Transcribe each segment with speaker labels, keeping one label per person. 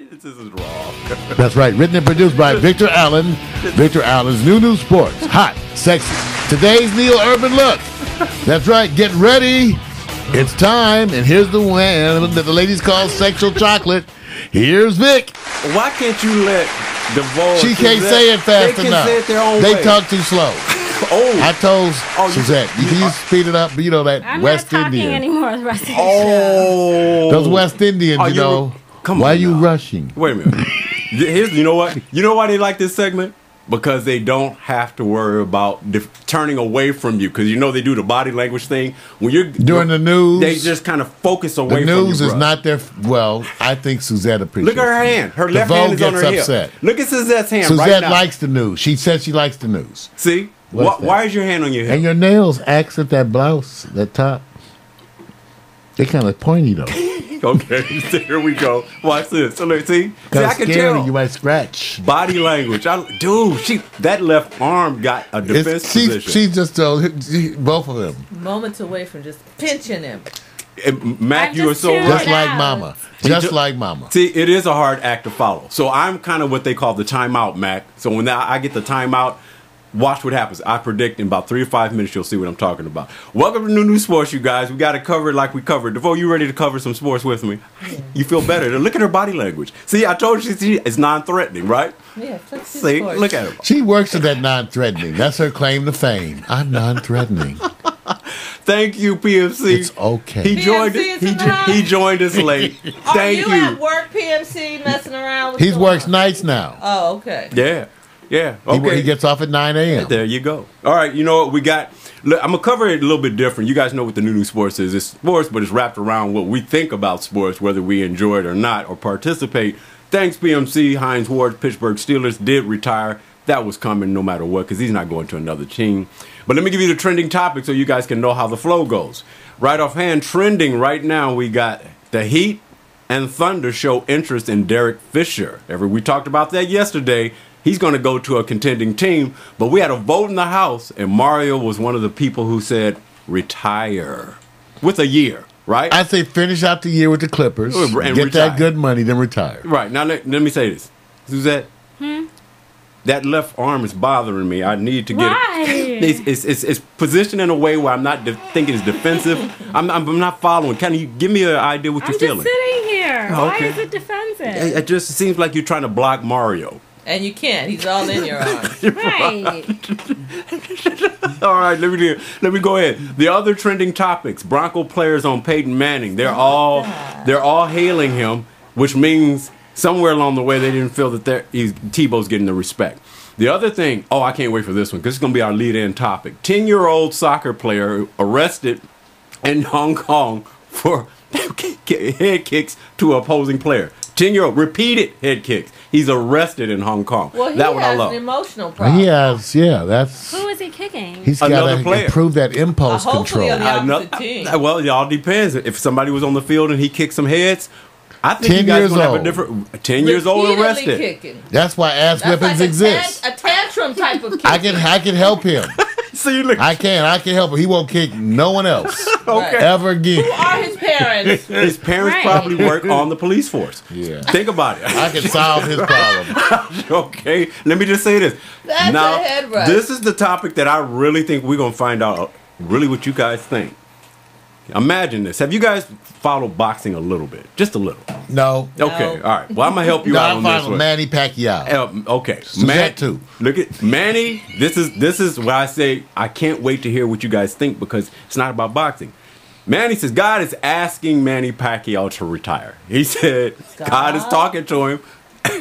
Speaker 1: This is wrong.
Speaker 2: That's right. Written and produced by Victor Allen. Victor Allen's new Sportz. Hot, sexy. Today's Neil Urban look. That's right. Get ready. It's time. And here's the one that the ladies call sexual chocolate. Here's Vic.
Speaker 1: Why can't you let divulge?
Speaker 2: She can't say it fast
Speaker 1: they
Speaker 2: enough.
Speaker 1: Say it their own
Speaker 2: they
Speaker 1: way.
Speaker 2: talk too slow.
Speaker 1: Oh,
Speaker 2: I told Suzette, can you speed it up? You know that
Speaker 3: I'm
Speaker 2: West
Speaker 3: not talking
Speaker 2: Indian.
Speaker 3: anymore the rest of the show.
Speaker 1: Oh,
Speaker 2: Those West Indians, you know.
Speaker 1: Come
Speaker 2: why
Speaker 1: on
Speaker 2: are you
Speaker 1: now.
Speaker 2: rushing?
Speaker 1: Wait a minute. You know what? You know why they like this segment? Because they don't have to worry about turning away from you. Because you know they do the body language thing when you're
Speaker 2: During the news.
Speaker 1: They just kind of focus away.
Speaker 2: The news
Speaker 1: from you,
Speaker 2: is not their. Well, I think Suzette appreciates.
Speaker 1: Look at her hand. Her left
Speaker 2: the
Speaker 1: hand
Speaker 2: Vogue
Speaker 1: is on her
Speaker 2: gets upset.
Speaker 1: hip. Look at Suzette's hand
Speaker 2: Suzette
Speaker 1: right now.
Speaker 2: likes the news. She says she likes the news.
Speaker 1: See? Why is your hand on your hip?
Speaker 2: And your nails accent that blouse, that top. They're kind of pointy though.
Speaker 1: Okay, here we go. Watch this. So look, see, I can
Speaker 2: scary,
Speaker 1: tell.
Speaker 2: you might scratch.
Speaker 1: Body language, that left arm got a defense position.
Speaker 2: She just both of them.
Speaker 4: Moments away from just pinching him.
Speaker 1: And Mac, you are so
Speaker 3: tuned
Speaker 1: right.
Speaker 2: Just like Mama. Just like Mama.
Speaker 1: See, it is a hard act to follow. So I'm kind of what they call the timeout, Mac. So when I get the timeout, watch what happens. I predict in about 3 to 5 minutes you'll see what I'm talking about. Welcome to New Sports, you guys. We got to cover it like we covered. DeVoe, you ready to cover some sports with me? Yeah. You feel better. Look at her body language. See, I told you it's non-threatening, right?
Speaker 4: Yeah,
Speaker 1: see, look at her.
Speaker 2: She works at that non-threatening. That's her claim to fame. I'm non-threatening.
Speaker 1: Thank you, PMC.
Speaker 2: It's okay.
Speaker 1: He joined us. He joined us late. Thank you.
Speaker 4: Are you at work, PMC, messing around?
Speaker 2: He works nights now.
Speaker 4: Oh, okay.
Speaker 1: Yeah. Okay.
Speaker 2: He gets off at 9 a.m.
Speaker 1: There you go. All right. You know what we got? Look, I'm gonna cover it a little bit different. You guys know what the new sports is. It's sports, but it's wrapped around what we think about sports, whether we enjoy it or not, or participate. Thanks, PMC. Hines Ward, Pittsburgh Steelers did retire. That was coming no matter what, because he's not going to another team. But let me give you the trending topic so you guys can know how the flow goes. Right offhand, trending right now, we got the Heat and Thunder show interest in Derek Fisher. We talked about that yesterday. He's going to go to a contending team, but we had a vote in the House, and Mario was one of the people who said retire with a year, right?
Speaker 2: I say finish out the year with the Clippers,
Speaker 1: and
Speaker 2: get
Speaker 1: retire.
Speaker 2: that good money, then retire.
Speaker 1: Right. Now, let me say this. Suzette, that left arm is bothering me. I need to get it. It's positioned in a way where I'm not thinking it's defensive. I'm not following. Can you give me an idea what you're feeling?
Speaker 3: I'm just sitting here.
Speaker 1: Okay.
Speaker 3: Why is it defensive?
Speaker 1: It just seems like you're trying to block Mario.
Speaker 4: And you can't. He's all in your arms.
Speaker 3: Right.
Speaker 1: All right, let me go ahead. The other trending topics: Bronco players on Peyton Manning. They're all hailing him, which means somewhere along the way they didn't feel that Tebow's getting the respect. The other thing, I can't wait for this one because it's going to be our lead-in topic. 10-year-old soccer player arrested in Hong Kong for head kicks to opposing player. 10-year-old repeated head kicks. He's arrested in Hong Kong.
Speaker 4: Well, he
Speaker 1: that one I
Speaker 4: has
Speaker 1: love.
Speaker 4: an emotional problem.
Speaker 2: He has, that's.
Speaker 3: Who is he kicking?
Speaker 2: He's got
Speaker 1: Another player.
Speaker 2: to improve that impulse
Speaker 4: Hopefully
Speaker 2: control.
Speaker 4: on the opposite team.
Speaker 1: Well, it all depends. If somebody was on the field and he kicked some heads, I think
Speaker 2: 10
Speaker 1: you guys
Speaker 2: years
Speaker 1: gonna have a
Speaker 2: old.
Speaker 1: different 10 years old
Speaker 4: Repeatedly
Speaker 1: arrested.
Speaker 4: Kicking.
Speaker 2: That's why ass
Speaker 4: That's
Speaker 2: whippings
Speaker 4: like
Speaker 2: exist.
Speaker 4: a tantrum type of kick.
Speaker 2: I can help him.
Speaker 1: See, look.
Speaker 2: I can help him. He won't kick no one else
Speaker 1: Okay.
Speaker 2: ever again.
Speaker 4: Who are his parents?
Speaker 1: His parents
Speaker 3: Right.
Speaker 1: probably work on the police force.
Speaker 2: Yeah.
Speaker 1: Think about it.
Speaker 2: I can solve his problem.
Speaker 1: Okay, let me just say this.
Speaker 4: That's
Speaker 1: now,
Speaker 4: a head rush.
Speaker 1: this is the topic that I really think we're going to find out really what you guys think. Imagine this. Have you guys followed boxing a little bit? Just a little.
Speaker 2: No.
Speaker 1: Okay, all right. Well, I'm going to help you
Speaker 2: No,
Speaker 1: out
Speaker 2: I'm
Speaker 1: on this
Speaker 2: fine with
Speaker 1: one.
Speaker 2: Manny Pacquiao.
Speaker 1: Okay.
Speaker 2: Suzette too.
Speaker 1: Look at Manny. This is why I say I can't wait to hear what you guys think because it's not about boxing. Manny says God is asking Manny Pacquiao to retire. He said God is talking to him,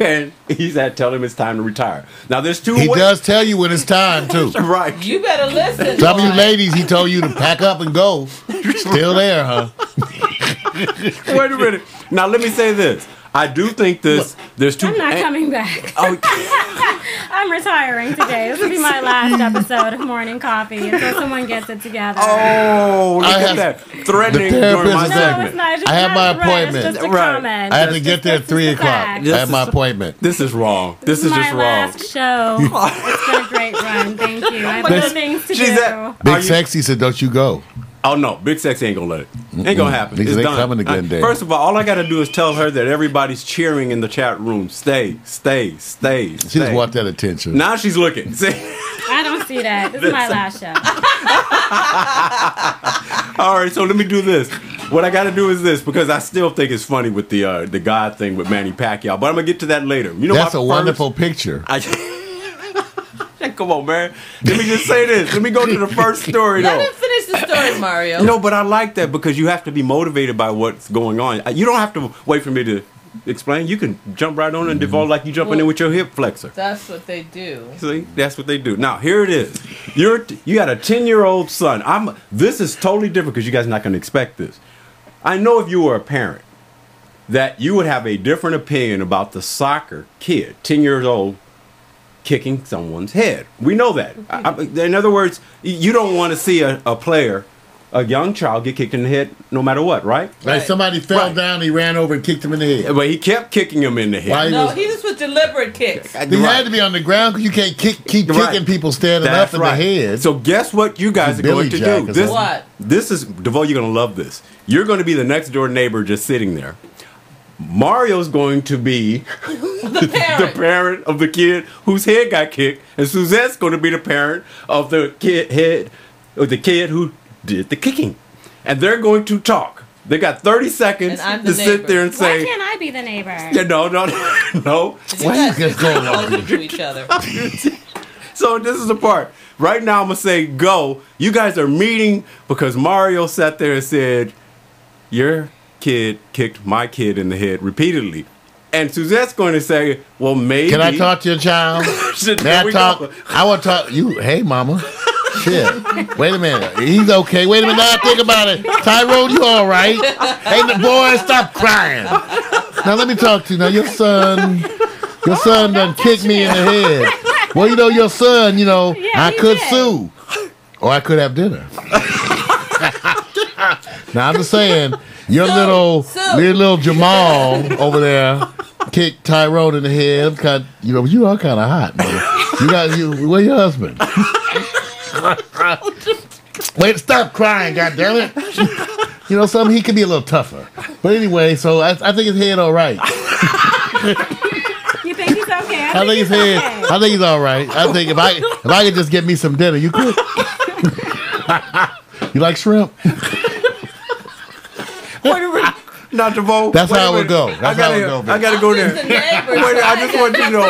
Speaker 1: and he said tell him it's time to retire. Now there's two
Speaker 2: He
Speaker 1: ways.
Speaker 2: does tell you when it's time too.
Speaker 1: Right.
Speaker 4: You better listen.
Speaker 2: Some of you
Speaker 4: boy.
Speaker 2: ladies, he told you to pack up and go. Still there, huh?
Speaker 1: Wait a minute. Now let me say this. I do think there's two.
Speaker 3: I'm not coming back.
Speaker 1: Oh,
Speaker 3: I'm retiring today. This will be my last episode of Morning Coffee until someone gets it together.
Speaker 1: look at that. Threatening
Speaker 2: the
Speaker 1: during my
Speaker 2: therapist
Speaker 3: no,
Speaker 1: segment.
Speaker 3: it's not. It's just
Speaker 2: I have my
Speaker 3: not a threat.
Speaker 2: appointment.
Speaker 3: It's just a
Speaker 1: Right.
Speaker 3: comment.
Speaker 2: I have to
Speaker 3: It's
Speaker 2: get
Speaker 3: just-
Speaker 2: there at
Speaker 3: it's
Speaker 2: 3
Speaker 3: just a
Speaker 2: o'clock.
Speaker 3: fact.
Speaker 2: I have my appointment.
Speaker 1: This is wrong. This is
Speaker 3: my
Speaker 1: just wrong.
Speaker 3: last show. It's been a great run. Thank you. I have other things to
Speaker 1: She's
Speaker 3: do.
Speaker 1: at-
Speaker 2: Big
Speaker 1: Are you-
Speaker 2: Sexy said, don't you go.
Speaker 1: Oh no, Big Sexy ain't gonna let it. Ain't gonna happen.
Speaker 2: Because
Speaker 1: It's
Speaker 2: they
Speaker 1: done.
Speaker 2: coming to Glendale.
Speaker 1: First of all I gotta do is tell her that everybody's cheering in the chat room. Stay.
Speaker 2: She just want that attention.
Speaker 1: Now she's looking. See?
Speaker 3: I don't see that. This is my last show.
Speaker 1: All right, so let me do this. What I got to do is this, because I still think it's funny with the God thing with Manny Pacquiao, but I'm gonna get to that later. You know,
Speaker 2: that's a wonderful picture.
Speaker 1: Come on, man. Let me just say this. Let me go to the first story, though.
Speaker 4: Let him finish the story, Mario.
Speaker 1: No, but I like that because you have to be motivated by what's going on. You don't have to wait for me to explain. You can jump right on and devolve like you jumping in with your hip flexor.
Speaker 4: That's what they do.
Speaker 1: See, that's what they do. Now here it is. You got a 10-year-old son. This is totally different because you guys are not going to expect this. I know if you were a parent that you would have a different opinion about the soccer kid, 10 years old, kicking someone's head. We know that. In other words, you don't want to see a player, a young child, get kicked in the head no matter what, right?
Speaker 2: Like somebody fell down, he ran over and kicked him in the head.
Speaker 1: But he kept kicking him in the head.
Speaker 2: Why?
Speaker 4: No, he just was deliberate kicks.
Speaker 2: He had to be on the ground because you can't keep kicking people standing
Speaker 1: That's
Speaker 2: up in
Speaker 1: right.
Speaker 2: the head.
Speaker 1: So guess what you guys are
Speaker 2: Billy
Speaker 1: going to
Speaker 2: Jack
Speaker 1: do?
Speaker 2: is
Speaker 1: This,
Speaker 4: What?
Speaker 1: This is, DeVoe, you're going to love this. You're going to be the next door neighbor just sitting there. Mario's going to be the parent of the kid whose head got kicked, and Suzette's going to be the parent of the kid who did the kicking. And they're going to talk. They got 30 seconds to sit there and say,
Speaker 3: why can't I be the neighbor?
Speaker 1: Yeah, no.
Speaker 2: Why you guys going on?
Speaker 4: To each other.
Speaker 1: So this is the part. Right now I'm going to say go. You guys are meeting because Mario sat there and said, your kid kicked my kid in the head repeatedly. And Suzette's going to say, well, maybe.
Speaker 2: Can I talk to your child? May I talk? Go. I want to talk. You, hey, mama. Shit. Wait a minute. He's okay. Wait a minute. Now think about it. Tyrone, you all right? Hey, the boy, stop crying. Now let me talk to you. Now your son done kicked me in the head. Well, your son, I could sue. Or I could have dinner. Now I'm just saying, your little Jamal over there kicked Tyrone in the head. You are kind of hot, man. Where your husband? Wait, stop crying, goddammit. Something he could be a little tougher. But anyway, so I think his head all right.
Speaker 3: You think he's okay?
Speaker 2: I think his head. Okay. I think he's all right. I think if I could just get me some dinner, you could. You like shrimp?
Speaker 1: Wait a minute. Not to vote.
Speaker 2: That's how it would go. I
Speaker 1: gotta go there. Wait, I just want you to know.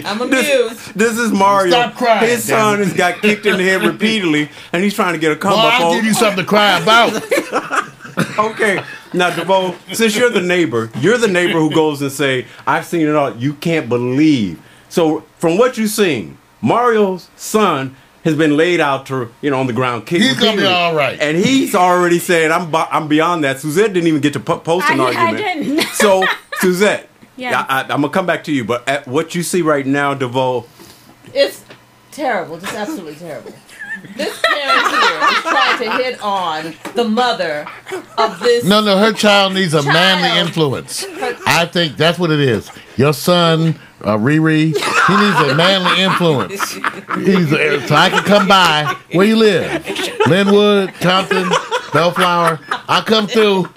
Speaker 4: I'm amused.
Speaker 1: This is Mario.
Speaker 2: Stop crying.
Speaker 1: His son has got kicked in the head repeatedly, and he's trying to get a come up on.
Speaker 2: I'll give you something to cry about.
Speaker 1: Okay. Now, DeVoe, since you're the neighbor who goes and say, I've seen it all. You can't believe. So, from what you've seen, Mario's son has been laid out to, on the ground kicking.
Speaker 2: He's going to be all right.
Speaker 1: And he's already said, I'm beyond that. Suzette didn't even get to post an argument.
Speaker 3: I didn't.
Speaker 1: So, Suzette,
Speaker 3: yeah.
Speaker 1: I'm going to come back to you. But at what you see right now, DeVoe.
Speaker 4: It's terrible. Just absolutely terrible. This parent here is trying to hit on the mother of this.
Speaker 2: No, her child needs a manly influence. I think that's what it is. Your son, Riri, he needs a manly influence. So I can come by. Where you live? Linwood, Compton, Bellflower. I'll come through.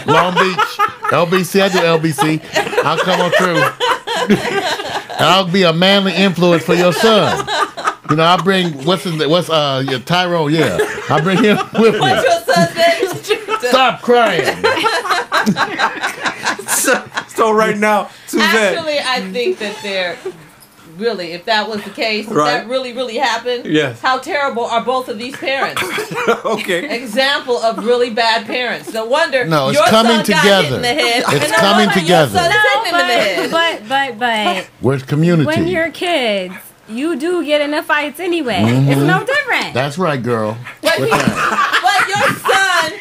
Speaker 2: Long Beach, LBC. I do LBC. I'll come on through. And I'll be a manly influence for your son. I'll bring your Tyrone, yeah. I'll bring him with me.
Speaker 4: What's your son's name?
Speaker 2: Stop crying.
Speaker 1: So right now, Suzette.
Speaker 4: Actually, I think that they're really, if that was the case, if that really, really happened,
Speaker 1: yes.
Speaker 4: How terrible are both of these parents?
Speaker 1: Okay.
Speaker 4: Example of really bad parents. No wonder
Speaker 2: it's
Speaker 4: your
Speaker 2: coming
Speaker 4: son
Speaker 2: together.
Speaker 4: got hit in the head.
Speaker 2: It's
Speaker 4: and
Speaker 2: coming
Speaker 4: no
Speaker 2: together.
Speaker 4: Your son is hitting him in the head.
Speaker 3: But
Speaker 2: Where's community?
Speaker 3: when you're kids, you do get into fights anyway. It's no different.
Speaker 2: That's right, girl.
Speaker 4: But your son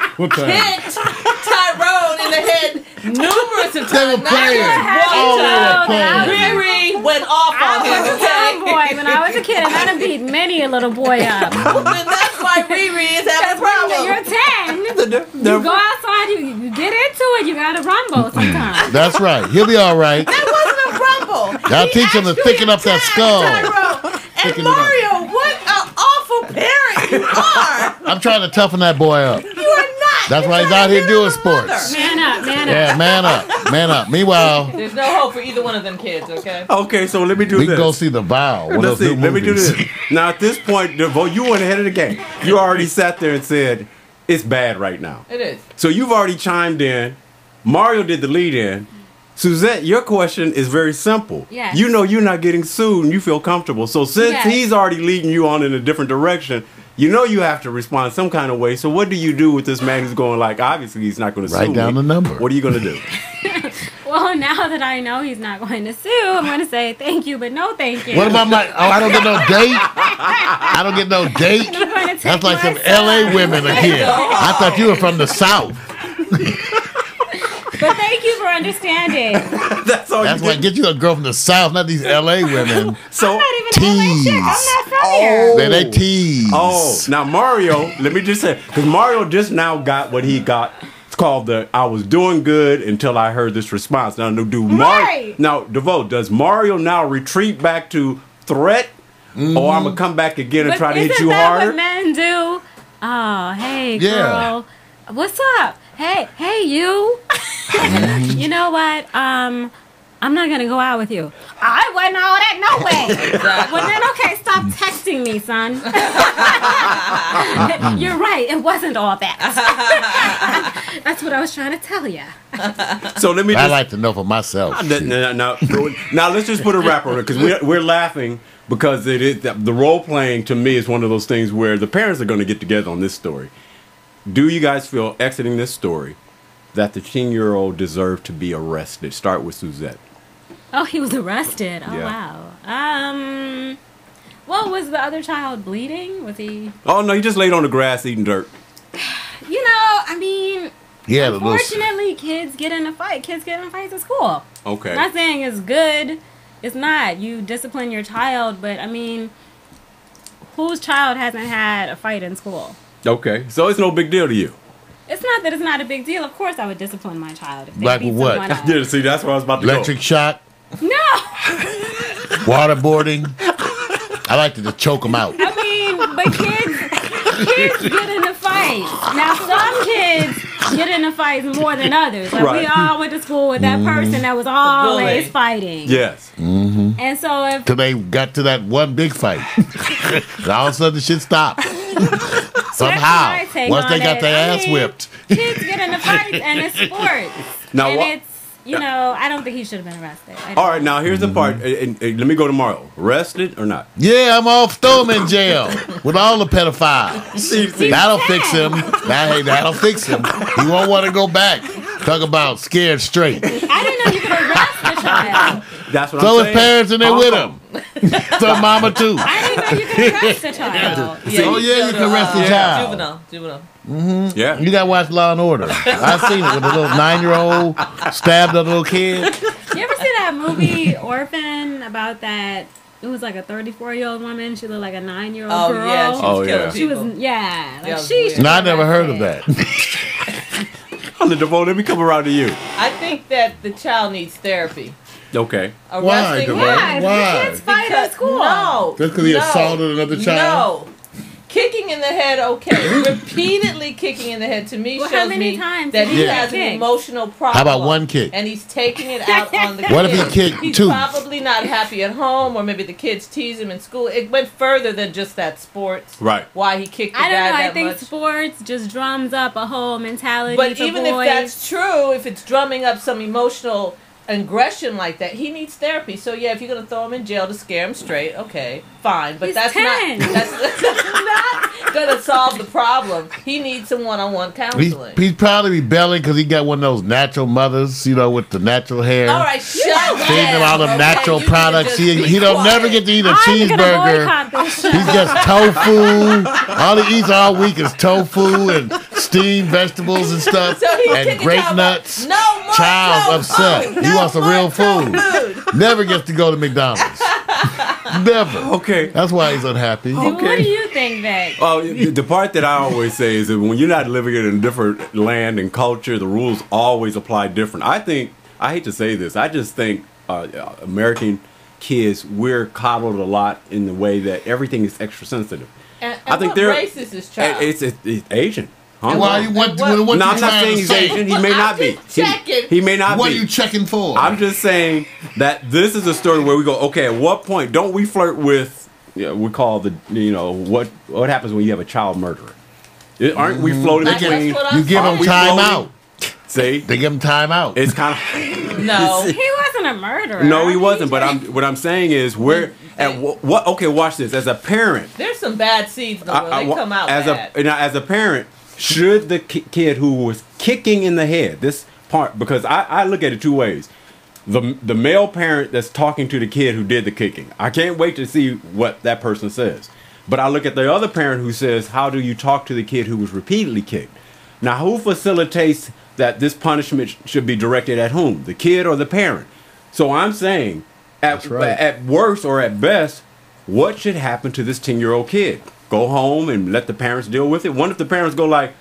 Speaker 4: hit Tyrone in the head numerous of times.
Speaker 2: They were playing.
Speaker 4: Riri went off on him.
Speaker 3: I was a tomboy when I was a kid, and I done beat many a little boy up.
Speaker 4: And that's why Riri is having a problem.
Speaker 3: You're 10. You go outside, you get into it. You gotta rumble sometimes.
Speaker 2: That's right. He'll be all right.
Speaker 4: That wasn't a rumble.
Speaker 2: I'll teach him to thicken up that skull.
Speaker 4: And Mario, what an awful parent you are.
Speaker 2: I'm trying to toughen that boy up.
Speaker 4: You are not.
Speaker 2: That's why he's out here doing sports.
Speaker 3: Man up, man up.
Speaker 2: Yeah, man up, man up. Meanwhile,
Speaker 4: There's no hope for either one of them kids, okay?
Speaker 1: Okay, so let me do
Speaker 2: we
Speaker 1: this.
Speaker 2: can go see The Vow. One of
Speaker 1: Let's
Speaker 2: those
Speaker 1: see.
Speaker 2: new
Speaker 1: Let me do
Speaker 2: movies.
Speaker 1: this. Now, at this point, DeVoe, you went ahead of the game. You already sat there and said, it's bad right now.
Speaker 4: It is.
Speaker 1: So you've already chimed in. Mario did the lead in. Suzette, your question is very simple.
Speaker 3: Yes.
Speaker 1: You know you're not getting sued and you feel comfortable. So since
Speaker 3: Yes.
Speaker 1: he's already leading you on in a different direction, you know you have to respond some kind of way. So what do you do with this man who's going like, obviously he's not going to sue
Speaker 2: Write down
Speaker 1: me.
Speaker 2: the number.
Speaker 1: What are you going to do?
Speaker 3: Well, now that I know he's not going to sue, I'm going to say thank you, but no thank you.
Speaker 2: What about my? Oh, I don't get no date. I don't get no date.
Speaker 3: I'm going to take
Speaker 2: That's like some
Speaker 3: my
Speaker 2: L.A.
Speaker 3: son.
Speaker 2: women again. I thought you were from the South.
Speaker 3: But thank you for understanding.
Speaker 1: That's all
Speaker 2: That's
Speaker 1: you
Speaker 2: why
Speaker 1: get.
Speaker 2: get you a girl from the South, not these L.A. women.
Speaker 1: So,
Speaker 3: I'm not even an LA chick. I'm not from here.
Speaker 2: They tease.
Speaker 1: oh, now Mario, let me just say, because Mario just now got what he got. It's called the I was doing good until I heard this response. Now,
Speaker 3: Right.
Speaker 1: Now, DeVoe, does Mario now retreat back to threat? Or I'm going to come back again and
Speaker 3: But
Speaker 1: try to hit
Speaker 3: isn't
Speaker 1: you
Speaker 3: that
Speaker 1: harder?
Speaker 3: what men do? Oh, hey,
Speaker 2: Yeah.
Speaker 3: girl. What's up? Hey, you. You know what? I'm not gonna go out with you. I wasn't all that, no way. Well then, okay, stop texting me, son. You're right. It wasn't all that. That's what I was trying to tell you.
Speaker 1: So let me
Speaker 2: I
Speaker 1: just...
Speaker 2: like to know for myself.
Speaker 1: Now let's just put a wrap on it because we're laughing because it is the role playing to me is one of those things where the parents are going to get together on this story. Do you guys feel exiting this story that the 10-year-old deserved to be arrested? Start with Suzette.
Speaker 3: Oh, he was arrested. Oh
Speaker 1: Yeah.
Speaker 3: wow. Well, was the other child bleeding? Was he?
Speaker 1: Oh no, he just laid on the grass eating dirt.
Speaker 3: You know, I mean,
Speaker 2: Yeah, the little.
Speaker 3: unfortunately, kids get in a fight. Kids get in fights at school.
Speaker 1: Okay.
Speaker 3: I'm not saying it's good. It's not. You discipline your child, but I mean, whose child hasn't had a fight in school?
Speaker 1: Okay. So it's no big deal to you.
Speaker 3: It's not that it's not a big deal. Of course, I would discipline my child if they
Speaker 2: Like
Speaker 3: beat
Speaker 2: what?
Speaker 3: someone up.
Speaker 1: Yeah. See, that's where I was about to
Speaker 2: Electric shock,
Speaker 3: No,
Speaker 2: waterboarding. I like to just choke them out.
Speaker 3: I mean, but kids get into fights. Now, some kids get into fights more than others. Like we
Speaker 1: Right.
Speaker 3: all went to school with that person that was always fighting.
Speaker 1: go. Yes.
Speaker 3: And so if
Speaker 2: Till they got to that one big fight. And all of a sudden the shit stopped. Somehow.
Speaker 3: my take
Speaker 2: Once they
Speaker 3: on
Speaker 2: got
Speaker 3: it.
Speaker 2: their
Speaker 3: I
Speaker 2: ass
Speaker 3: mean,
Speaker 2: whipped.
Speaker 3: kids get into fights and it's sports.
Speaker 1: Now
Speaker 3: and
Speaker 1: what?
Speaker 3: it's, you know, I don't think he should have been arrested. I don't.
Speaker 1: All right. Now here's the part. And let me go to Mario. Arrested or not?
Speaker 2: Yeah, I'm off. Throw him in jail with all the pedophiles.
Speaker 1: See,
Speaker 2: That'll fix him. That'll fix him. He won't want to go back. Talk about scared straight.
Speaker 3: I didn't know you could arrest the child.
Speaker 1: that's what
Speaker 2: So
Speaker 1: I'm
Speaker 2: his
Speaker 1: saying.
Speaker 2: parents and they with
Speaker 1: Uh-huh.
Speaker 2: him. So mama too.
Speaker 3: I didn't know you could arrest the child.
Speaker 2: Oh, yeah, you can arrest the child.
Speaker 4: Juvenile.
Speaker 1: Yeah.
Speaker 2: You gotta watch Law and Order. I've seen it with a little 9-year-old stabbed a little kid.
Speaker 3: You ever see that movie Orphan about that? It was like a 34-year-old woman. She looked like a 9-year-old
Speaker 4: Oh
Speaker 3: girl.
Speaker 4: yeah, she was
Speaker 1: Oh,
Speaker 4: killing
Speaker 1: yeah.
Speaker 3: She was,
Speaker 4: people.
Speaker 3: yeah. Like
Speaker 4: Yeah,
Speaker 3: she.
Speaker 4: weird.
Speaker 3: should
Speaker 2: No, I
Speaker 3: be
Speaker 2: never heard of
Speaker 3: arrested.
Speaker 2: that.
Speaker 1: On the DeVoe, let me come around to you.
Speaker 4: I think that the child needs therapy.
Speaker 1: Okay.
Speaker 2: Why,
Speaker 4: Arresting
Speaker 2: DeVoe?
Speaker 4: him
Speaker 3: Yeah,
Speaker 2: Why?
Speaker 3: kids fight at school.
Speaker 4: No.
Speaker 2: Just 'cause he assaulted another child?
Speaker 4: No. Kicking in the head, okay. Repeatedly kicking in the head to me
Speaker 3: Well, how
Speaker 4: shows
Speaker 3: many
Speaker 4: me
Speaker 3: times
Speaker 4: that
Speaker 3: did
Speaker 4: he
Speaker 3: he
Speaker 4: has an
Speaker 3: kick?
Speaker 4: emotional problem.
Speaker 2: How about one kick?
Speaker 4: And he's taking it out on the
Speaker 2: What if
Speaker 4: kid.
Speaker 2: he kicked
Speaker 4: He's
Speaker 2: two?
Speaker 4: probably not happy at home, or maybe the kids tease him in school. It went further than just that sports.
Speaker 1: Right.
Speaker 4: Why he kicked the
Speaker 3: I
Speaker 4: guy
Speaker 3: don't know.
Speaker 4: that
Speaker 3: I think
Speaker 4: much.
Speaker 3: sports just drums up a whole mentality.
Speaker 4: But
Speaker 3: for
Speaker 4: even
Speaker 3: boys.
Speaker 4: if that's true, if it's drumming up some emotional aggression like that, he needs therapy. So yeah, if you're gonna throw him in jail to scare him straight, okay, fine. But
Speaker 3: He's
Speaker 4: that's
Speaker 3: 10.
Speaker 4: not that's not gonna solve the problem. He needs some one-on-one counseling.
Speaker 2: He's probably rebelling because he got one of those natural mothers, you know, with the natural hair.
Speaker 4: All right, shut up.
Speaker 2: Feeding him all the natural
Speaker 4: You can
Speaker 2: products.
Speaker 4: just
Speaker 2: He
Speaker 4: be
Speaker 2: don't never
Speaker 4: quiet.
Speaker 2: get to eat a
Speaker 3: I'm gonna
Speaker 2: cheeseburger.
Speaker 3: boycott this show.
Speaker 2: He's just tofu. All he eats all week is tofu and steamed vegetables and stuff,
Speaker 4: So he's
Speaker 2: and
Speaker 4: kicking
Speaker 2: grape
Speaker 4: out
Speaker 2: nuts.
Speaker 4: No more
Speaker 2: Child's
Speaker 4: tofu.
Speaker 2: upset. He
Speaker 4: No
Speaker 2: wants some
Speaker 4: more
Speaker 2: real food.
Speaker 4: tofu.
Speaker 2: Never gets to go to McDonald's. Never.
Speaker 1: Okay.
Speaker 2: That's why he's unhappy.
Speaker 3: What do you think, Vic?
Speaker 1: Well, the part that I always say is that when you're not living in a different land and culture, the rules always apply different. I hate to say this, I just think American kids, we're coddled a lot in the way that everything is extra sensitive.
Speaker 4: And
Speaker 1: I think
Speaker 4: what
Speaker 1: they're
Speaker 4: race is this child?
Speaker 1: It's Asian. Huh?
Speaker 2: Why you what
Speaker 1: No,
Speaker 2: you
Speaker 1: I'm not
Speaker 2: trying
Speaker 1: saying
Speaker 2: to
Speaker 1: he's
Speaker 2: say?
Speaker 1: Asian. He may not be.
Speaker 4: checking.
Speaker 1: He may not
Speaker 2: What
Speaker 1: be.
Speaker 2: are you checking for?
Speaker 1: I'm just saying that this is a story where we go, okay, at what point don't we flirt with, we call what happens when you have a child murderer? Aren't we floating
Speaker 4: Like,
Speaker 1: between?
Speaker 4: that's what I'm
Speaker 2: You give
Speaker 1: Aren't
Speaker 2: them
Speaker 1: we
Speaker 2: time
Speaker 1: floating?
Speaker 2: out.
Speaker 1: See,
Speaker 2: They give them time out.
Speaker 1: it's kind of
Speaker 4: No.
Speaker 3: He wasn't a murderer.
Speaker 1: no, he wasn't. But what I'm saying is we're at what? Okay, watch this. As a parent,
Speaker 4: There's some bad seeds in the world. They come out
Speaker 1: as
Speaker 4: bad.
Speaker 1: as a parent, should the kid who was kicking in the head, this part, because I look at it two ways. The male parent that's talking to the kid who did the kicking, I can't wait to see what that person says. But I look at the other parent who says, how do you talk to the kid who was repeatedly kicked? Now, who facilitates that this punishment should be directed at whom? The kid or the parent? So I'm saying, at worst or at best, what should happen to this 10-year-old kid? Go home and let the parents deal with it? What if the parents go like,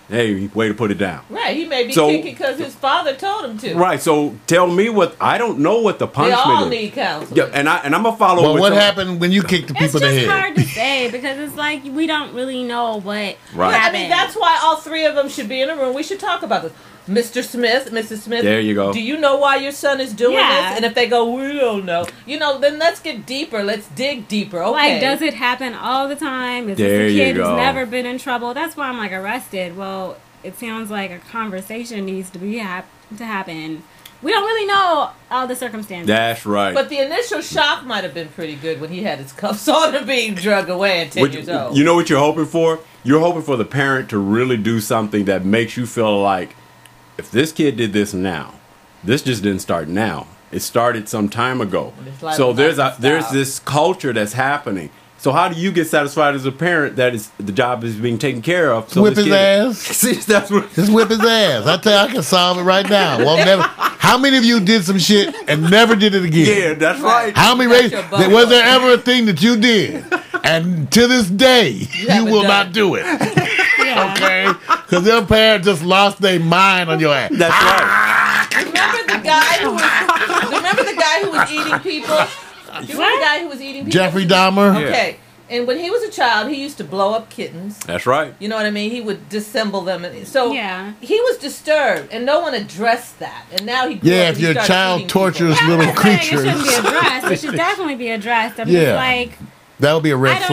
Speaker 1: hey, way to put it down?
Speaker 4: Right, he may be
Speaker 1: So-
Speaker 4: kicking because his father told him to.
Speaker 1: Right, so tell me I don't know what the
Speaker 4: They
Speaker 1: punishment
Speaker 4: all
Speaker 1: is.
Speaker 4: need counseling.
Speaker 1: Yeah, and I'm going to follow
Speaker 2: Well,
Speaker 1: with
Speaker 2: what
Speaker 1: some-
Speaker 2: happened when you kicked the
Speaker 3: It's
Speaker 2: people in the
Speaker 3: just
Speaker 2: head?
Speaker 3: hard to say because it's like we don't really know what
Speaker 1: Right.
Speaker 4: I
Speaker 3: happened.
Speaker 4: mean, that's why all three of them should be in a room. We should talk about this. Mr. Smith, Mrs. Smith.
Speaker 1: There you go.
Speaker 4: Do you know why your son is doing
Speaker 3: Yeah.
Speaker 4: this? And if they go, we don't know, then let's get deeper. Let's dig deeper. Okay.
Speaker 3: Like, does it happen all the time? Is
Speaker 1: There
Speaker 3: this a
Speaker 1: you
Speaker 3: kid who's
Speaker 1: go.
Speaker 3: never been in trouble? That's why I'm like arrested. Well, it sounds like a conversation needs to be to happen. We don't really know all the circumstances.
Speaker 1: That's right.
Speaker 4: But the initial shock might have been pretty good when he had his cuffs on and being drug away at 10 years old.
Speaker 1: You know what you're hoping for? You're hoping for the parent to really do something that makes you feel like, if this kid did this now, this just didn't start now. It started some time ago.
Speaker 4: Like
Speaker 1: So there's
Speaker 4: style.
Speaker 1: this culture that's happening. So how do you get satisfied as a parent that the job is being taken care of? So
Speaker 2: Whip
Speaker 1: this
Speaker 2: his
Speaker 1: kid-
Speaker 2: ass.
Speaker 1: See, that's what.
Speaker 2: Just whip his ass. I tell you, I can solve it right now. Well, never. How many of you did some shit and never did it again?
Speaker 1: Yeah, that's right.
Speaker 2: How many
Speaker 4: Got
Speaker 2: races?
Speaker 4: your butt
Speaker 2: Was there
Speaker 4: up.
Speaker 2: ever a thing that you did, and to this day you
Speaker 4: haven't
Speaker 2: will
Speaker 4: done
Speaker 2: not
Speaker 4: it.
Speaker 2: do it?
Speaker 3: Yeah.
Speaker 2: Okay, because their parents just lost their mind on your ass.
Speaker 1: That's right.
Speaker 4: Remember the guy who was eating people? Do you remember the guy who was eating people?
Speaker 2: Jeffrey Dahmer.
Speaker 1: Yeah.
Speaker 4: Okay. And when he was a child, he used to blow up kittens.
Speaker 1: That's right.
Speaker 4: You know what I mean? He would disassemble them. And so
Speaker 3: Yeah.
Speaker 4: he was disturbed, and no one addressed that. And now he grew up
Speaker 2: Yeah,
Speaker 4: and
Speaker 2: if
Speaker 4: he
Speaker 2: your
Speaker 4: started
Speaker 2: child
Speaker 4: eating
Speaker 2: tortures
Speaker 4: people.
Speaker 2: little
Speaker 3: I'm not saying it shouldn't be
Speaker 2: creatures,
Speaker 3: addressed. It should definitely be addressed. I'm
Speaker 2: Yeah.
Speaker 3: just like,
Speaker 2: that would be a red
Speaker 3: I don't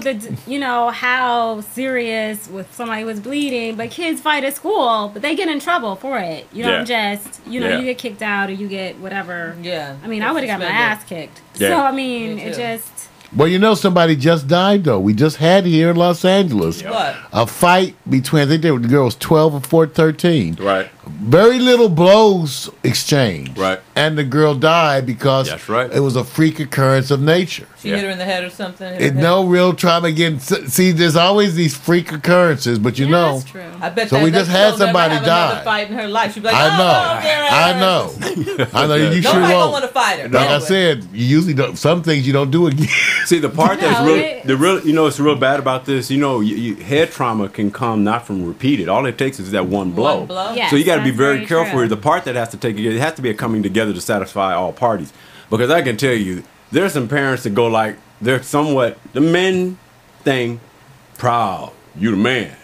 Speaker 2: flag.
Speaker 3: know how serious with somebody was bleeding, but kids fight at school, but they get in trouble for it. You don't just,
Speaker 1: Yeah.
Speaker 3: you get kicked out or you get whatever.
Speaker 4: Yeah.
Speaker 3: I mean, I would have got my ass kicked.
Speaker 1: Yeah.
Speaker 3: So, I mean,
Speaker 4: Me
Speaker 3: it
Speaker 4: too.
Speaker 3: just...
Speaker 2: Well, you know, somebody just died though. We just had here in Los Angeles
Speaker 4: What?
Speaker 2: a fight between, I think the girl was 12 or 13.
Speaker 1: Right.
Speaker 2: Very little blows exchanged.
Speaker 1: Right.
Speaker 2: And the girl died because
Speaker 1: That's right.
Speaker 2: it was a freak occurrence of nature.
Speaker 4: She
Speaker 1: Yeah.
Speaker 4: hit her in the head or something. hit her
Speaker 2: It
Speaker 4: head.
Speaker 2: no real trauma again. See, there's always these freak occurrences, but you
Speaker 3: Yeah,
Speaker 2: know,
Speaker 3: that's true.
Speaker 4: I bet
Speaker 2: So
Speaker 4: that
Speaker 2: we just
Speaker 4: girl
Speaker 2: had
Speaker 4: never
Speaker 2: somebody
Speaker 4: have another
Speaker 2: die.
Speaker 4: fight in her life. She'd be like,
Speaker 2: I know,
Speaker 4: oh, there
Speaker 2: I
Speaker 4: is."
Speaker 2: know, I know. You sure
Speaker 4: Nobody gonna want to
Speaker 2: won't.
Speaker 4: fight her.
Speaker 2: Like I
Speaker 4: Anyway.
Speaker 2: said, you usually don't. Some things you don't do again.
Speaker 1: See, the part that's
Speaker 3: No,
Speaker 1: real, it's real bad about this. You know, head trauma can come not from repeated. All it takes is that one blow.
Speaker 4: One blow?
Speaker 3: Yes,
Speaker 1: So you got to be
Speaker 3: that's
Speaker 1: very
Speaker 3: very
Speaker 1: careful
Speaker 3: true.
Speaker 1: here. The part that has to take it has to be a coming together to satisfy all parties. Because I can tell you, there's some parents that go like, they're somewhat the men thing, proud, you the man,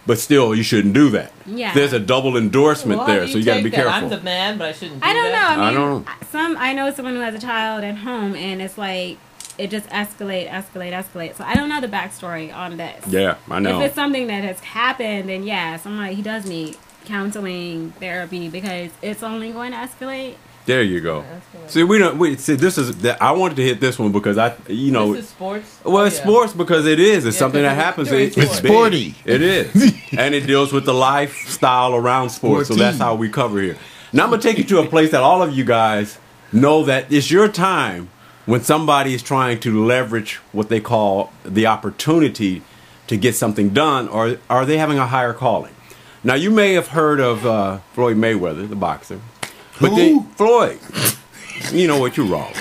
Speaker 1: but still you shouldn't do that.
Speaker 3: Yeah.
Speaker 1: There's a double endorsement
Speaker 4: Well, how
Speaker 1: there,
Speaker 4: do
Speaker 1: so you got to be
Speaker 4: take that?
Speaker 1: careful.
Speaker 4: I'm the man, but I shouldn't do
Speaker 3: I don't know.
Speaker 4: that.
Speaker 3: I
Speaker 1: I
Speaker 3: mean,
Speaker 1: don't-
Speaker 3: I know someone who has a child at home, and it's like it just escalate. So I don't know the backstory on this.
Speaker 1: Yeah, I know.
Speaker 3: If it's something that has happened, then yes, I'm like he does need counseling, therapy, because it's only going to escalate.
Speaker 1: There you go. See, see. This is. I wanted to hit this one because
Speaker 4: This is sports.
Speaker 1: Well, it's
Speaker 4: Oh, yeah.
Speaker 1: sports because it is. It's something that
Speaker 4: because
Speaker 1: happens.
Speaker 4: during
Speaker 1: It's
Speaker 4: sports.
Speaker 1: big.
Speaker 2: Sporty.
Speaker 1: It is. And it deals with the lifestyle around sports. So that's how we cover here. Now I'm going to take you to a place that all of you guys know that it's your time when somebody is trying to leverage what they call the opportunity to get something done, or are they having a higher calling? Now, you may have heard of Floyd Mayweather, the boxer. But
Speaker 2: Who?
Speaker 1: then Floyd, you know what, you're wrong.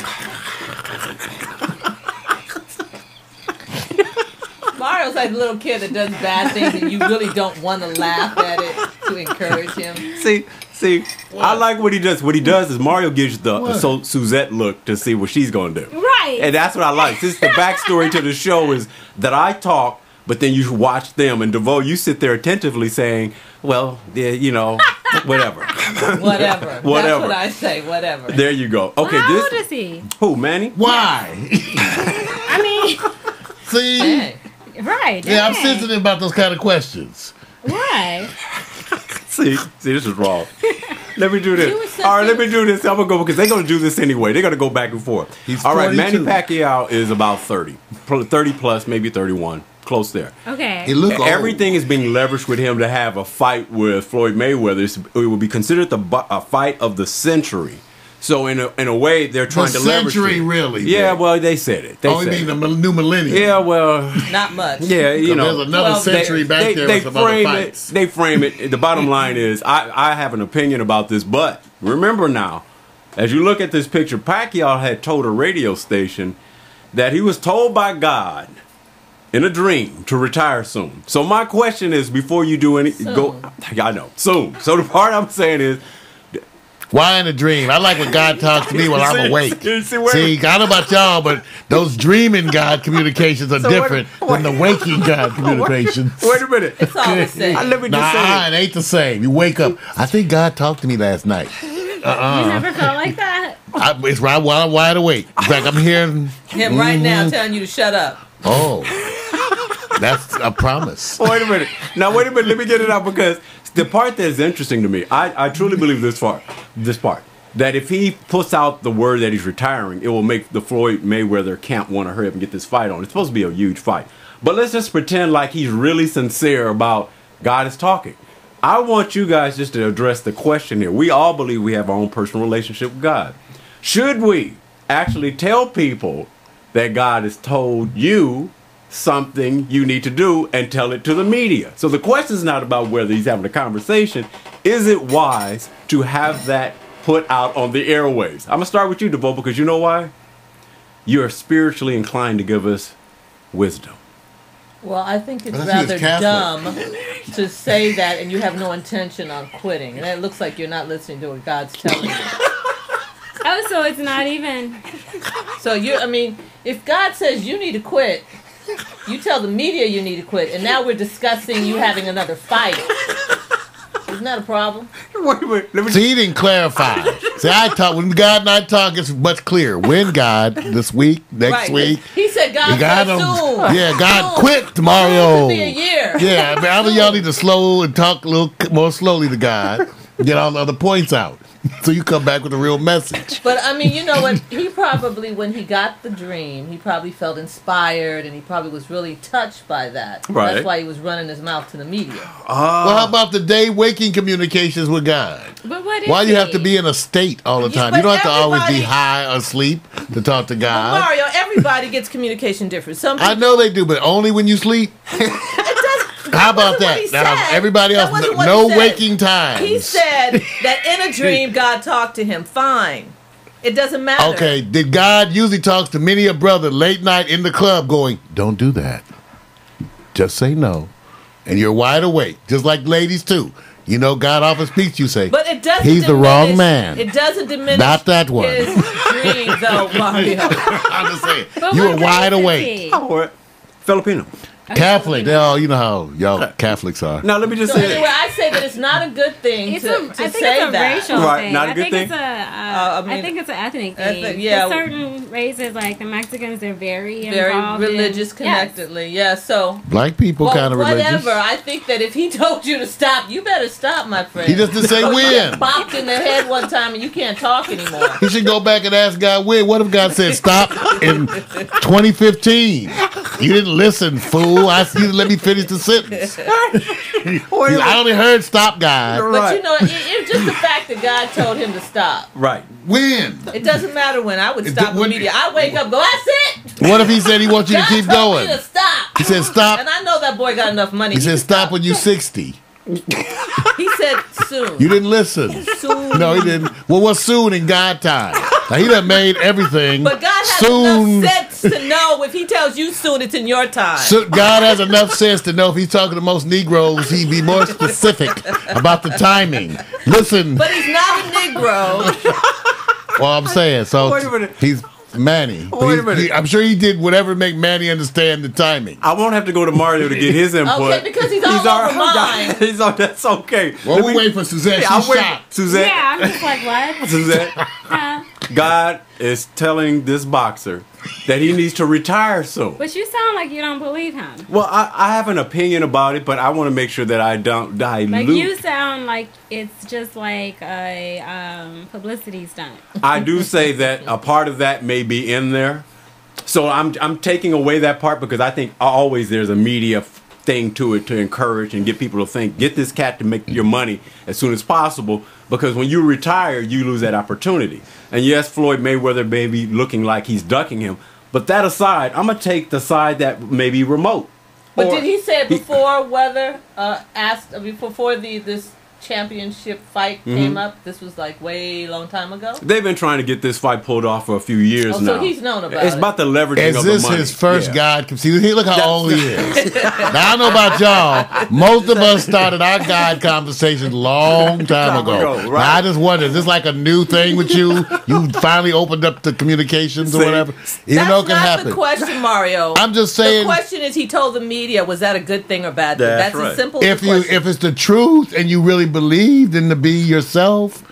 Speaker 4: Mario's like a little kid that does bad things and you really don't want to laugh at it to encourage him.
Speaker 1: See, I like what he does. What he does is Mario gives you the Suzette look to see what she's going to do.
Speaker 3: Right.
Speaker 1: And that's what I like. This the backstory to the show is that I talk but then you watch them, and DeVoe, you sit there attentively saying, well, yeah, you know, whatever.
Speaker 4: Whatever. That's what I say, whatever.
Speaker 1: There you go. Okay,
Speaker 3: How old is he?
Speaker 1: Who, Manny?
Speaker 2: Why?
Speaker 3: I mean,
Speaker 2: See?
Speaker 4: Hey.
Speaker 3: right.
Speaker 2: Yeah, I'm
Speaker 3: dang.
Speaker 2: sensitive about those kind of questions.
Speaker 3: Why?
Speaker 1: See, this is wrong. Let me do
Speaker 4: You were
Speaker 1: this. All right, let me do this. I'm going to go because they're going to do this anyway. They're going to go back and forth.
Speaker 2: He's
Speaker 1: all right, Manny
Speaker 2: 42.
Speaker 1: Pacquiao is about 30. 30 plus, maybe 31. Close there.
Speaker 3: Okay.
Speaker 2: He look old.
Speaker 1: Everything is being leveraged with him to have a fight with Floyd Mayweather. It will be considered a fight of the century. So in a way, they're trying to leverage
Speaker 2: century,
Speaker 1: it.
Speaker 2: really.
Speaker 1: Yeah, well, they said it. They
Speaker 2: Oh, you
Speaker 1: said
Speaker 2: mean
Speaker 1: it.
Speaker 2: the new millennium?
Speaker 1: Yeah, well,
Speaker 4: Not much.
Speaker 1: yeah, you know.
Speaker 2: There's another century back there with some other
Speaker 1: frame
Speaker 2: fights.
Speaker 1: it. They frame it. The bottom line is, I have an opinion about this, but remember now, as you look at this picture, Pacquiao had told a radio station that he was told by God in a dream to retire soon. So my question is, before you do go, I know, soon. So the part I'm saying is,
Speaker 2: Why in a dream? I like when God talks to me while I'm awake.
Speaker 1: See,
Speaker 2: I don't know about y'all, but those dreaming God communications are
Speaker 1: So
Speaker 2: different than the waking God communications.
Speaker 1: Wait a minute.
Speaker 4: It's all the same.
Speaker 1: Let me just say
Speaker 2: Nah, it ain't the same. You wake up. I think God talked to me last night.
Speaker 3: You never felt like that?
Speaker 2: It's right while I'm wide awake. In fact, I'm hearing.
Speaker 4: Him right now telling you to shut up.
Speaker 2: Oh, that's a promise.
Speaker 1: Wait a minute. Now, wait a minute. Let me get it out because the part that is interesting to me, I truly believe this part, that if he puts out the word that he's retiring, it will make the Floyd Mayweather camp want to hurry up and get this fight on. It's supposed to be a huge fight. But let's just pretend like he's really sincere about God is talking. I want you guys just to address the question here. We all believe we have our own personal relationship with God. Should we actually tell people that God has told you something you need to do and tell it to the media? So the question is not about whether he's having a conversation. Is it wise to have that put out on the airwaves? I'm going to start with you, DeVoe, because you know why? You're spiritually inclined to give us wisdom.
Speaker 4: Well, I think it's
Speaker 2: But I think
Speaker 4: rather
Speaker 2: it's
Speaker 4: dumb to say that and you have no intention on quitting. And it looks like you're not listening to what God's telling you.
Speaker 3: Oh, so it's not even.
Speaker 4: So if God says you need to quit, you tell the media you need to quit, and now we're discussing you having another fight. Isn't that a problem?
Speaker 1: Wait a minute. Let me
Speaker 2: See, he didn't clarify. See, when God and I talk, it's much clearer. When God, this week, next week.
Speaker 4: He said God said soon.
Speaker 2: Yeah, God
Speaker 4: Soon.
Speaker 2: quit
Speaker 4: Soon
Speaker 2: tomorrow.
Speaker 4: could be a year.
Speaker 2: Yeah, I mean, all of y'all need to slow and talk a little more slowly to God. Get all the other points out. So you come back with a real message.
Speaker 4: But I mean, you know what? He probably, when he got the dream, he probably felt inspired, and he probably was really touched by that.
Speaker 1: Right.
Speaker 4: That's why he was running his mouth to the media.
Speaker 2: Well, how about the day waking communications with God?
Speaker 3: But what is
Speaker 2: Why do you have
Speaker 3: he?
Speaker 2: to be in a state all the
Speaker 4: Yeah,
Speaker 2: time?
Speaker 4: but
Speaker 2: You don't have to always be
Speaker 4: everybody-
Speaker 2: high or asleep to talk to
Speaker 4: But
Speaker 2: God.
Speaker 4: Mario, everybody gets communication different. Some people,
Speaker 2: I know they do, but only when you sleep. How about
Speaker 4: wasn't what he
Speaker 2: that? Now,
Speaker 4: said.
Speaker 2: everybody
Speaker 4: That
Speaker 2: else,
Speaker 4: wasn't what
Speaker 2: no
Speaker 4: he said.
Speaker 2: waking times.
Speaker 4: He said that in a dream, God talked to him. Fine. It doesn't matter.
Speaker 2: Okay, did God usually talks to many a brother late night in the club going, don't do that. Just say no. And you're wide awake, just like ladies too. You know, God often speaks, you say,
Speaker 4: But it doesn't
Speaker 2: he's the wrong man.
Speaker 4: It doesn't diminish
Speaker 2: Not that one.
Speaker 4: his dreams, though, Mario.
Speaker 2: I'm just saying,
Speaker 3: But
Speaker 2: you
Speaker 3: what
Speaker 2: were wide
Speaker 3: race is
Speaker 2: awake.
Speaker 3: he?
Speaker 1: Oh, Filipino.
Speaker 2: Catholic, they all, you know how y'all Catholics are.
Speaker 1: Now, let me just
Speaker 4: So
Speaker 1: say
Speaker 4: anyway, I say that it's not a good thing
Speaker 3: It's
Speaker 4: to
Speaker 3: I think
Speaker 4: say
Speaker 3: it's a
Speaker 4: that.
Speaker 3: racial
Speaker 1: Right,
Speaker 3: thing.
Speaker 1: not a
Speaker 3: I
Speaker 1: good
Speaker 3: think
Speaker 1: thing?
Speaker 3: it's a.
Speaker 4: I mean,
Speaker 3: I think it's an ethnic
Speaker 4: ethnic,
Speaker 3: thing.
Speaker 4: yeah.
Speaker 3: There's certain races, like the Mexicans, they're very
Speaker 4: Very
Speaker 3: involved
Speaker 4: religious,
Speaker 3: in,
Speaker 4: connectedly. Yeah, so.
Speaker 2: Black people
Speaker 4: Well,
Speaker 2: kind of
Speaker 4: whatever.
Speaker 2: religious.
Speaker 4: I think that if he told you to stop, you better stop, my friend.
Speaker 2: He just didn't say
Speaker 4: You
Speaker 2: when.
Speaker 4: got bopped in the head one time and you can't talk anymore.
Speaker 2: He should go back and ask God when. What if God said stop in 2015? You didn't listen, fool. I see you let me finish the sentence. I only heard stop, God.
Speaker 4: But
Speaker 1: Right.
Speaker 4: you know, it's just the fact that God told him to stop.
Speaker 1: Right.
Speaker 2: When?
Speaker 4: It doesn't matter when. I would stop
Speaker 2: when-
Speaker 4: immediately. I wake up, go, that's it.
Speaker 2: What if he said he wants you to
Speaker 4: God
Speaker 2: keep
Speaker 4: told
Speaker 2: going?
Speaker 4: me to stop.
Speaker 2: He said stop.
Speaker 4: And I know that boy got enough money.
Speaker 2: He said
Speaker 4: can
Speaker 2: stop when you're 60.
Speaker 4: He said soon.
Speaker 2: You didn't listen.
Speaker 4: Soon.
Speaker 2: No, he didn't. Well, what's soon in God time? Now, he done made everything
Speaker 4: But God has
Speaker 2: soon.
Speaker 4: enough sense to know if he tells you soon, it's in your time.
Speaker 2: So God has enough sense to know if he's talking to most Negroes, he'd be more specific about the timing. Listen,
Speaker 4: But he's not a Negro.
Speaker 2: well, I'm saying, so
Speaker 1: Wait a minute.
Speaker 2: he's Manny. But
Speaker 1: Wait a minute.
Speaker 2: I'm sure he did whatever to make Manny understand the timing.
Speaker 1: I won't have to go to Mario to get his input.
Speaker 4: Okay, because he's all over mine.
Speaker 1: That's okay.
Speaker 2: Well, we wait for Suzette. She's shocked.
Speaker 1: Suzette.
Speaker 3: Yeah, I'm just like, what?
Speaker 1: Suzette. God is telling this boxer that he needs to retire soon.
Speaker 3: But you sound like you don't believe him.
Speaker 1: Well, I have an opinion about it, but I want to make sure that I don't dilute.
Speaker 3: Like, you sound like it's just like a publicity stunt.
Speaker 1: I do say that a part of that may be in there. So I'm taking away that part because I think always there's a media thing to it to encourage and get people to think, get this cat to make your money as soon as possible, because when you retire, you lose that opportunity. And yes, Floyd Mayweather may be looking like he's ducking him, but that aside, I'm going to take the side that may be remote.
Speaker 4: But did he say it before whether before this championship fight came up? This was like way long time ago.
Speaker 1: They've been trying to get this fight pulled off for a few years now.
Speaker 4: So he's known about
Speaker 1: It's
Speaker 4: it.
Speaker 1: about the leveraging
Speaker 2: Is
Speaker 1: of the
Speaker 2: this
Speaker 1: money.
Speaker 2: his first God? See, look how old he is. Now, I don't know about y'all. Most of us started our God conversations long time ago.
Speaker 1: Right.
Speaker 2: Now, I just wonder, is this like a new thing with you? You finally opened up the communications or whatever? Even though it can
Speaker 4: That's not
Speaker 2: happen.
Speaker 4: the question, Mario.
Speaker 2: I'm just saying.
Speaker 4: The question is, he told the media, was that a good thing or bad thing?
Speaker 1: That's
Speaker 4: That's
Speaker 1: right.
Speaker 4: as simple as the question.
Speaker 2: If it's the truth and you really believe, then to be yourself.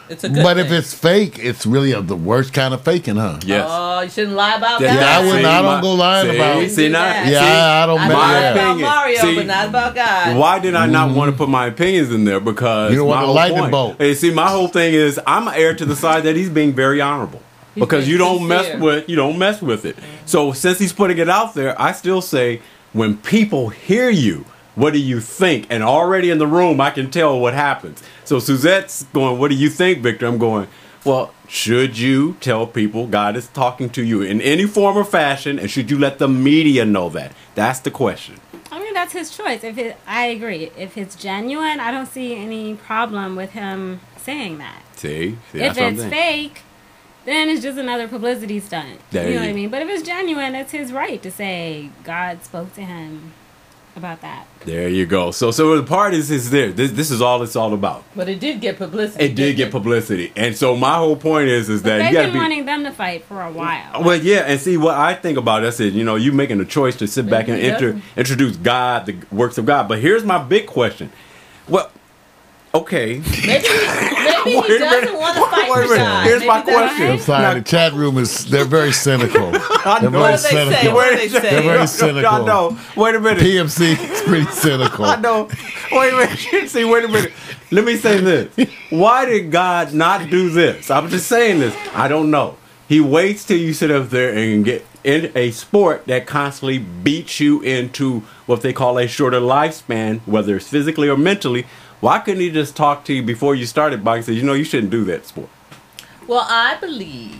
Speaker 4: It's a good
Speaker 2: But
Speaker 4: thing.
Speaker 2: if it's fake, it's really the worst kind of faking, huh?
Speaker 1: Yes.
Speaker 4: Oh, you shouldn't lie about
Speaker 1: Yeah,
Speaker 4: God.
Speaker 2: I wouldn't. I don't
Speaker 1: my-
Speaker 2: go lying about.
Speaker 1: See, now,
Speaker 4: that.
Speaker 2: Yeah, I don't.
Speaker 4: I
Speaker 1: My
Speaker 4: lied
Speaker 2: Yeah.
Speaker 4: about
Speaker 1: opinion.
Speaker 4: Mario,
Speaker 1: See,
Speaker 4: but not about God.
Speaker 1: Why did I not want to put my opinions in there? Because
Speaker 2: You don't
Speaker 1: my
Speaker 2: want the
Speaker 1: whole
Speaker 2: lightning
Speaker 1: point-
Speaker 2: bolt.
Speaker 1: Hey, see, my whole thing is I'm an heir to the side that he's being very honorable. Because
Speaker 4: being
Speaker 1: you don't
Speaker 4: sincere.
Speaker 1: mess with it. So since he's putting it out there, I still say when people hear you, what do you think? And already in the room, I can tell what happens. So Suzette's going, what do you think, Victor? I'm going, well, should you tell people God is talking to you in any form or fashion, and should you let the media know that? That's the question.
Speaker 3: I mean, that's his choice. I agree. If it's genuine, I don't see any problem with him saying that.
Speaker 1: See
Speaker 3: If
Speaker 1: that's what I'm
Speaker 3: it's
Speaker 1: saying.
Speaker 3: fake, then it's just another publicity stunt.
Speaker 1: There
Speaker 3: You know
Speaker 1: you-
Speaker 3: what I mean? But if it's genuine, it's his right to say God spoke to him about that.
Speaker 1: There you go. So the part is there. This is all it's all about.
Speaker 4: But it did get publicity.
Speaker 1: It did get publicity, and so my whole point is
Speaker 3: But
Speaker 1: that you
Speaker 3: they've
Speaker 1: got to
Speaker 3: been
Speaker 1: be.
Speaker 3: wanting them to fight for a while.
Speaker 1: Well, yeah, and see what I think about it. I said, you making a choice to sit back and
Speaker 4: Maybe he doesn't.
Speaker 1: introduce God, the works of God. But here's my big question. Well, okay.
Speaker 4: Maybe he
Speaker 1: Wait a
Speaker 4: doesn't
Speaker 1: minute.
Speaker 4: want to fight
Speaker 1: Wait a
Speaker 4: for
Speaker 1: minute.
Speaker 4: God.
Speaker 1: Here's
Speaker 4: Maybe
Speaker 1: my
Speaker 4: that's
Speaker 1: question.
Speaker 2: I'm sorry, the chat room they're very cynical. They're
Speaker 1: know.
Speaker 2: very
Speaker 4: What do they say?
Speaker 2: cynical.
Speaker 4: What do they say?
Speaker 2: They're very cynical.
Speaker 1: I know. Wait a minute.
Speaker 2: PMC is pretty cynical.
Speaker 1: I know. Wait a minute. See, wait a minute. Let me say this. Why did God not do this? I'm just saying this. I don't know. He waits till you sit up there and get in a sport that constantly beats you into what they call a shorter lifespan, whether it's physically or mentally. Why couldn't he just talk to you before you started boxing? Say, you shouldn't do that sport.
Speaker 4: Well, I believe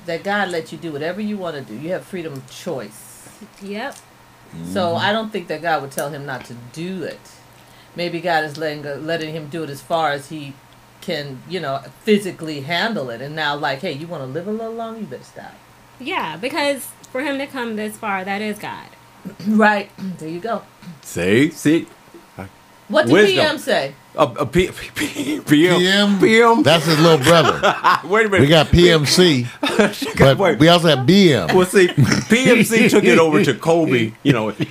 Speaker 4: that God lets you do whatever you want to do. You have freedom of choice.
Speaker 3: Yep.
Speaker 4: So I don't think that God would tell him not to do it. Maybe God is letting him do it as far as he can, physically handle it. And now, like, hey, you want to live a little longer? You better stop.
Speaker 3: Yeah, because for him to come this far, that is God.
Speaker 4: Right. There you go.
Speaker 1: See?
Speaker 4: What did
Speaker 1: Wisdom.
Speaker 4: PM say?
Speaker 1: PM.
Speaker 2: That's his little brother.
Speaker 1: Wait a minute.
Speaker 2: We got PMC, but
Speaker 1: Wait.
Speaker 2: we also have BM.
Speaker 1: Well, see, PMC took it over to Kobe.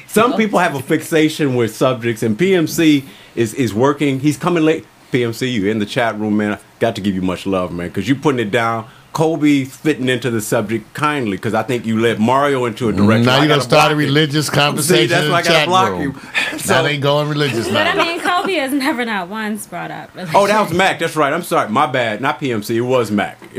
Speaker 1: Some people have a fixation with subjects, and PMC is working. He's coming late. PMC, you in the chat room, man. I got to give you much love, man, because you putting it down. Kobe's fitting into the subject kindly, because I think you led Mario into a direction.
Speaker 2: Now
Speaker 1: I
Speaker 2: you done
Speaker 1: gotta
Speaker 2: started
Speaker 1: block it.
Speaker 2: religious conversation
Speaker 1: See, that's
Speaker 2: in
Speaker 1: why I
Speaker 2: the
Speaker 1: gotta
Speaker 2: chat
Speaker 1: block
Speaker 2: room.
Speaker 1: you.
Speaker 2: Now they going religious
Speaker 3: But I
Speaker 2: now.
Speaker 3: mean, Kobe has never not once brought up.
Speaker 1: Oh, that was Mac. That's right. I'm sorry. My bad. Not PMC. It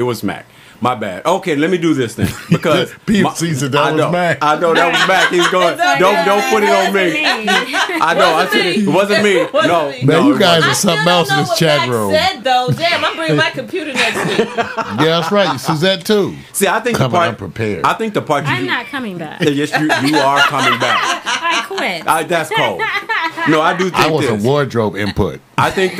Speaker 1: was Mac. My bad. Okay, let me do this then. Because
Speaker 2: PMC said that
Speaker 1: I
Speaker 2: was
Speaker 1: know,
Speaker 2: Mac.
Speaker 1: I know that was Mac. He's going, don't put it on me. I know. I said it wasn't me. No,
Speaker 4: me.
Speaker 2: Man,
Speaker 1: no,
Speaker 2: you
Speaker 1: it
Speaker 2: guys
Speaker 1: wasn't.
Speaker 2: are something else in
Speaker 4: know
Speaker 2: this
Speaker 4: what
Speaker 2: chat
Speaker 4: Max
Speaker 2: room.
Speaker 4: said, though. Damn, I'm bringing my computer next week.
Speaker 2: Yeah, that's right. Suzette too.
Speaker 1: See, I think
Speaker 2: Coming
Speaker 1: the part.
Speaker 2: unprepared.
Speaker 1: I think the part.
Speaker 3: I'm not coming back.
Speaker 1: Yes, you are coming back.
Speaker 3: I quit.
Speaker 1: That's cold. No, I do think
Speaker 2: I want
Speaker 1: this.
Speaker 2: some wardrobe input.
Speaker 1: I think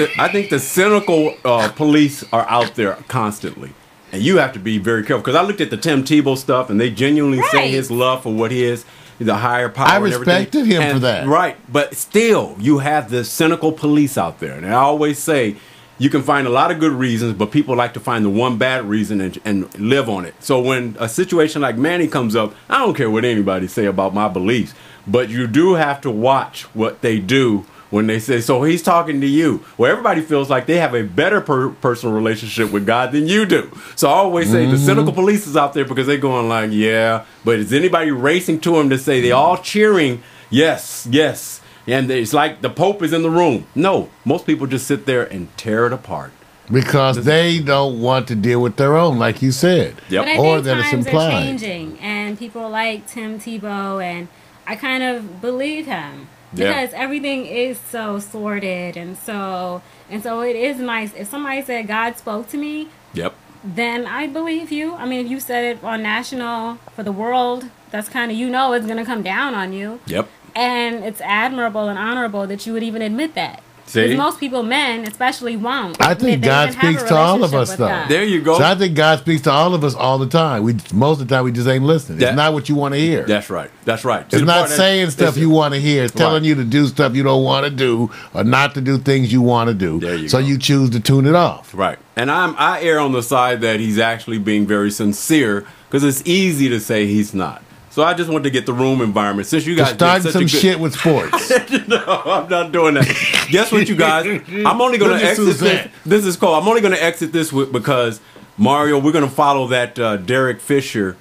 Speaker 1: the cynical police are out there constantly, and you have to be very careful. Because I looked at the Tim Tebow stuff, and they genuinely say
Speaker 3: Right.
Speaker 1: his love for what he is, the higher power.
Speaker 2: I
Speaker 1: and everything.
Speaker 2: respected him for
Speaker 1: And-
Speaker 2: that.
Speaker 1: Right, but still, you have the cynical police out there, and I always say, you can find a lot of good reasons, but people like to find the one bad reason and live on it. So when a situation like Manny comes up, I don't care what anybody say about my beliefs, but you do have to watch what they do when they say, so he's talking to you. Well, everybody feels like they have a better personal relationship with God than you do. So I always say the cynical police is out there because they're going like, yeah, but is anybody racing to him to say they all cheering, yes, yes. And it's like the Pope is in the room. No, most people just sit there and tear it apart.
Speaker 2: Because they don't want to deal with their own, like you said.
Speaker 1: Yep.
Speaker 3: But I
Speaker 2: Or
Speaker 3: think
Speaker 2: that it's
Speaker 3: times
Speaker 2: implied.
Speaker 3: are changing, and people like Tim Tebow, and I kind of believe him.
Speaker 1: Yeah.
Speaker 3: Because everything is so sorted, and so it is nice. If somebody said God spoke to me,
Speaker 1: Yep.
Speaker 3: then I believe you. I mean, if you said it on national for the world, that's kind of, it's going to come down on you.
Speaker 1: Yep.
Speaker 3: And it's admirable and honorable that you would even admit that.
Speaker 1: See?
Speaker 3: Because most people, men especially, won't.
Speaker 2: I think
Speaker 3: admit they
Speaker 2: God
Speaker 3: even have a
Speaker 2: speaks to all of
Speaker 3: relationship
Speaker 2: us,
Speaker 3: with
Speaker 2: though.
Speaker 3: God.
Speaker 1: There you go.
Speaker 2: So I think God speaks to all of us all the time. Most of the time, we just ain't listening.
Speaker 1: That-
Speaker 2: It's not what you want to hear.
Speaker 1: That's right. That's right.
Speaker 2: It's not saying stuff you want to hear. It's telling
Speaker 1: Right.
Speaker 2: you to do stuff you don't want to do or not to do things you want to do.
Speaker 1: There you
Speaker 2: so
Speaker 1: go.
Speaker 2: you choose to tune it off.
Speaker 1: Right. And I err on the side that he's actually being very sincere because it's easy to say he's not. So I just want to get the room environment. Since you guys
Speaker 2: Start
Speaker 1: did such
Speaker 2: some
Speaker 1: a good,
Speaker 2: shit with sports.
Speaker 1: No, I'm not doing that. Guess what, you guys? I'm only going
Speaker 2: Look
Speaker 1: to
Speaker 2: at
Speaker 1: exit
Speaker 2: Suzanne.
Speaker 1: this. This is cool. I'm only going to exit this because Mario, we're going to follow that Derek Fisher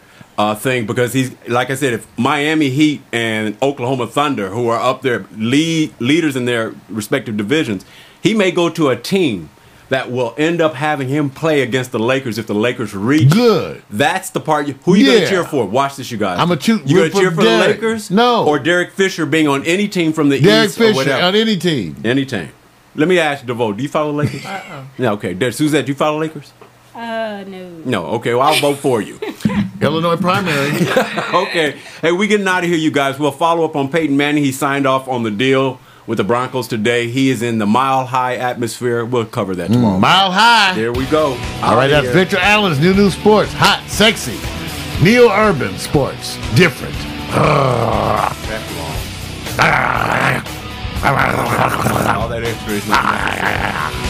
Speaker 1: thing because he's, like I said, if Miami Heat and Oklahoma Thunder, who are up there leaders in their respective divisions, he may go to a team that will end up having him play against the Lakers if the Lakers reach.
Speaker 2: Good.
Speaker 1: That's the part. Who you going to
Speaker 2: Yeah.
Speaker 1: cheer for? Watch this, you guys.
Speaker 2: I'm a
Speaker 1: You going to cheer for the
Speaker 2: Derek.
Speaker 1: Lakers?
Speaker 2: No.
Speaker 1: Or Derek Fisher being on any team from the
Speaker 2: Derek
Speaker 1: East or
Speaker 2: Fisher
Speaker 1: whatever?
Speaker 2: on any team.
Speaker 1: Any team. Let me ask you, DeVoe, do you follow the Lakers? Yeah, okay. Suzette, do you follow the Lakers?
Speaker 3: No.
Speaker 1: No. Okay, well, I'll vote for you.
Speaker 2: Illinois primary.
Speaker 1: Okay. Hey, we getting out of here, you guys. We'll follow up on Peyton Manning. He signed off on the deal with the Broncos today. He is in the Mile High atmosphere. We'll cover that tomorrow.
Speaker 2: Mile high.
Speaker 1: There we go.
Speaker 2: All right, that's Victor Allen's new sports. Hot, sexy. Neo Urban Sports. Different.
Speaker 1: That's long. All that extra is not necessary.